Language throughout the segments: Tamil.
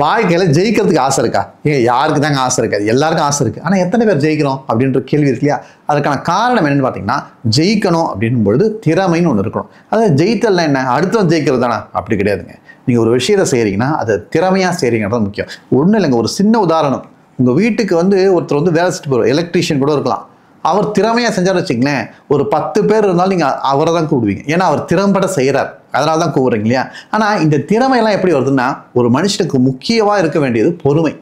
வாழ்க்கையில் ஜெயிக்கிறதுக்கு ஆசை இருக்கா? யாருக்கு தாங்க ஆசை இருக்காது? எல்லாருக்கும் ஆசை இருக்குது. ஆனால் எத்தனை பேர் ஜெயிக்கிறோம் அப்படின்ற கேள்வி இருக்கு இல்லையா? அதுக்கான காரணம் என்னென்னு பார்த்தீங்கன்னா, ஜெயிக்கணும் அப்படின்னும் பொழுது திறமைன்னு ஒன்று இருக்கணும். அதாவது ஜெயித்தல்னா என்ன? அடுத்தவன் ஜெயிக்கிறது தானே? அப்படி கிடையாதுங்க. நீங்கள் ஒரு விஷயத்தை செய்கிறீங்கன்னா அதை திறமையாக செய்கிறீங்கிறது முக்கியம். ஒன்றும் இல்லைங்க, ஒரு சின்ன உதாரணம். உங்கள் வீட்டுக்கு ஒருத்தர் வேலை செஞ்சுட்டு போகிற எலக்ட்ரீஷியன் கூட இருக்கலாம். அவர் திறமையாக செஞ்சார் வச்சுங்களேன், ஒரு 10 பேர் இருந்தாலும் நீங்கள் அவரை தான் கூப்பிடுவீங்க. ஏன்னா அவர் திறம்பட செய்கிறார், அதனால தான் கூப்பிடுறீங்க இல்லையா? ஆனால் இந்த திறமையெல்லாம் எப்படி வருதுன்னா, ஒரு மனுஷனுக்கு முக்கியமாக இருக்க வேண்டியது பொறுமை.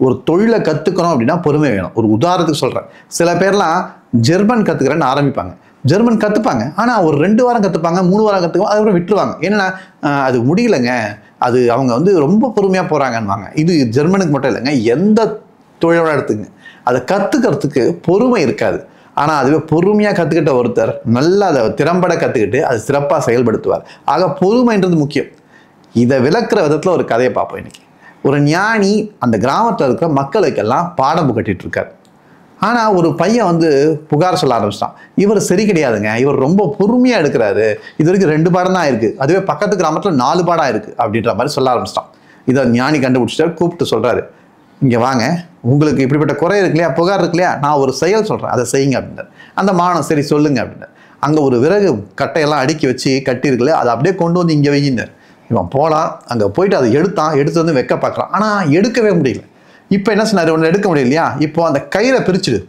ஒரு தொழிலை கற்றுக்கணும் அப்படின்னா பொறுமை வேணும். ஒரு உதாரணத்துக்கு சொல்கிறேன், சில பேர்லாம் ஜெர்மன் கற்றுக்கிறேன்னு ஆரம்பிப்பாங்க. ஜெர்மன் கற்றுப்பாங்க, ஆனால் ஒரு 2 வாரம் கற்றுப்பாங்க, 3 வாரம் கற்றுக்குவாங்க, அதுக்கப்புறம் விட்டுருவாங்க. ஏன்னா அது முடியலைங்க, அது அவங்க ரொம்ப பொறுமையாக போகிறாங்கன்னுவாங்க. இது ஜெர்மனுக்கு மட்டும் இல்லைங்க, எந்த தொழிலோட எடுத்துங்க, அதை கற்றுக்கிறதுக்கு பொறுமை இருக்காது. ஆனால் அதுவே பொறுமையாக கற்றுக்கிட்ட ஒருத்தர் நல்லா அதை திறம்பட கற்றுக்கிட்டு அதை சிறப்பாக செயல்படுத்துவார். ஆக பொறுமைன்றது முக்கியம். இதை விளக்குற விதத்தில் ஒரு கதையை பார்ப்போம் இன்னைக்கு. ஒரு ஞானி அந்த கிராமத்தில் இருக்கிற மக்களுக்கெல்லாம் பாடம் கட்டிட்டு இருக்கார். ஆனால் ஒரு பையன் புகார் சொல்ல ஆரம்பிச்சிட்டான். இவர் சரி கிடையாதுங்க, இவர் ரொம்ப பொறுமையாக எடுக்கிறாரு, இது வரைக்கும் 2 பாடம் தான் இருக்குது, அதுவே பக்கத்து கிராமத்தில் 4 பாடம் இருக்குது அப்படின்ற மாதிரி சொல்ல ஆரம்பிச்சிட்டான். இதை ஞானி கண்டுபிடிச்சிட்டார். கூப்பிட்டு சொல்கிறாரு, இங்கே வாங்க, உங்களுக்கு இப்படிப்பட்ட குறை இருக்கு இல்லையா, புகார் இருக்கு இல்லையா, நான் ஒரு செயல் சொல்கிறேன், அதை செய்யுங்க அப்படின்னார். அந்த மாணவன் சரி சொல்லுங்க அப்படின்னார். அங்கே ஒரு விறகு கட்டையெல்லாம் அடுக்கி வச்சு கட்டியிருக்குல்ல, அதை அப்படியே கொண்டு வந்து இங்கே வையினார். இவன் போகலாம், அங்கே போயிட்டு அதை எடுத்து வைக்க பார்க்கலாம், ஆனால் எடுக்கவே முடியல. இப்போ என்ன சொன்னார், ஒன்று எடுக்க முடியல இல்லையா, இப்போ அந்த கயிறை பிரிச்சுட்டு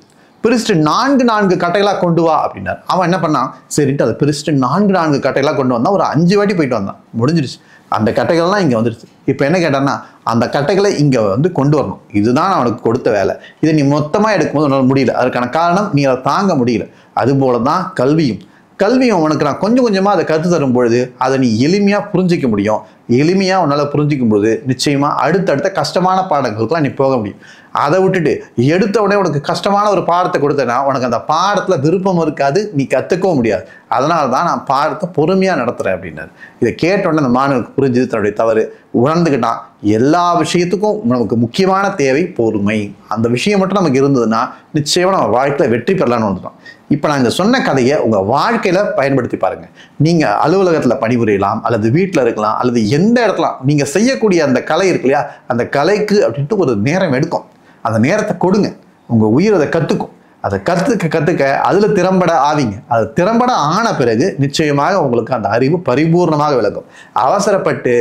4 கட்டைகளாக கொண்டு வா அப்படின்னார். அவன் என்ன பண்ணான், சரின்ட்டு அதை பிரிச்சுட்டு 4 கட்டைகளாக கொண்டு வந்தான். ஒரு 5 வாட்டி போயிட்டு வந்தான், முடிஞ்சிடுச்சு. அந்த கட்டைகள்லாம் இங்கே வந்துடுச்சு. இப்போ என்ன கேட்டான்னா, அந்த கட்டைகளை இங்கே கொண்டு வரணும், இதுதான் அவனுக்கு கொடுத்த வேலை. இதை நீ மொத்தமாக எடுக்கும்போது உன்னால் முடியல. அதற்கான காரணம் நீ அதை தாங்க முடியல. அதுபோல தான் கல்வியும் உனக்கு நான் கொஞ்சம் கொஞ்சமாக அதை கற்று தரும் பொழுது அதை நீ எளிமையாக புரிஞ்சிக்க முடியும். எளிமையாக உன்னால் புரிஞ்சிக்கும் பொழுது நிச்சயமாக அடுத்தடுத்த கஷ்டமான பாடங்களுக்குலாம் நீ போக முடியும். அதை விட்டுட்டு எடுத்த உடனே உனக்கு கஷ்டமான ஒரு பாடத்தை கொடுத்தேன்னா உனக்கு அந்த பாடத்தில் விருப்பம் இருக்காது, நீ கற்றுக்கவும் முடியாது. அதனால தான் நான் பாடத்தை பொறுமையாக நடத்துகிறேன் அப்படின்னாரு. இதை கேட்டோடனே அந்த மாணவனுக்கு புரிஞ்சது, தன்னுடைய தவறு உணர்ந்துக்கிட்டான். எல்லா விஷயத்துக்கும் நமக்கு முக்கியமான தேவை பொறுமை. அந்த விஷயம் மட்டும் நமக்கு இருந்ததுன்னா நிச்சயமாக நம்ம வாழ்க்கையில் வெற்றி பெறலான்னு வந்துட்டோம். இப்போ நான் இந்த சொன்ன கதையை உங்கள் வாழ்க்கையில் பயன்படுத்தி பாருங்கள். நீங்கள் அலுவலகத்தில் பணிபுரியலாம், அல்லது வீட்டில் இருக்கலாம், அல்லது எந்த இடத்துல நீங்கள் செய்யக்கூடிய அந்த கலை இருக்கு இல்லையா, அந்த கலைக்கு அப்படின்ட்டு ஒரு நேரம் எடுக்கும். அந்த நேரத்தை கொடுங்க, உங்கள் உயிர் அதை கற்றுக்கும். அதை கற்றுக்க அதில் திறம்பட ஆவீங்க. அது திறம்பட ஆன பிறகு நிச்சயமாக உங்களுக்கு அந்த அறிவு பரிபூர்ணமாக விளக்கும். அவசரப்பட்டு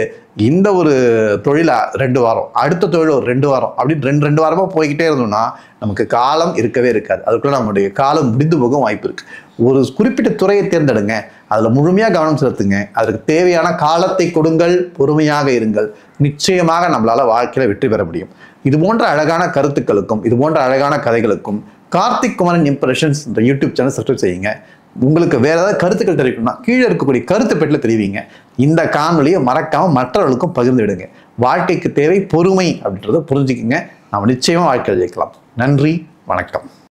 இந்த ஒரு தொழிலை 2 வாரம், அடுத்த தொழில் ஒரு 2 வாரம் அப்படின்னு 2 வாரமாக போய்கிட்டே இருந்தோம்னா நமக்கு காலம் இருக்கவே இருக்காது. அதுக்குள்ள நம்முடைய காலம் முடிந்து போகும் வாய்ப்பு இருக்குது. ஒரு குறிப்பிட்ட துறையை தேர்ந்தெடுங்க, அதில் முழுமையாக கவனம் செலுத்துங்க, அதற்கு தேவையான காலத்தை கொடுங்கள், பொறுமையாக இருங்கள். நிச்சயமாக நம்மளால் வாழ்க்கையில் வெற்றி பெற முடியும். இது போன்ற அழகான கருத்துக்களுக்கும் இது போன்ற அழகான கதைகளுக்கும் கார்த்திக் குமரன் இம்ப்ரெஷன்ஸ் என்ற யூடியூப் சேனல் சப்ஸ்கிரைப் செய்யுங்க. உங்களுக்கு வேற ஏதாவது கருத்துக்கள் தெரிவிக்கணும்னா கீழே இருக்கக்கூடிய கருத்து பெட்டியில் தெரிவிங்க. இந்த காணொலியை மறக்காம மற்றவர்களுக்கும் பகிர்ந்து விடுங்க. வாழ்க்கைக்கு தேவை பொறுமை அப்படின்றத புரிஞ்சுக்குங்க. நாம் நிச்சயமா வாழ்க்கையில் ஜெயிக்கலாம். நன்றி, வணக்கம்.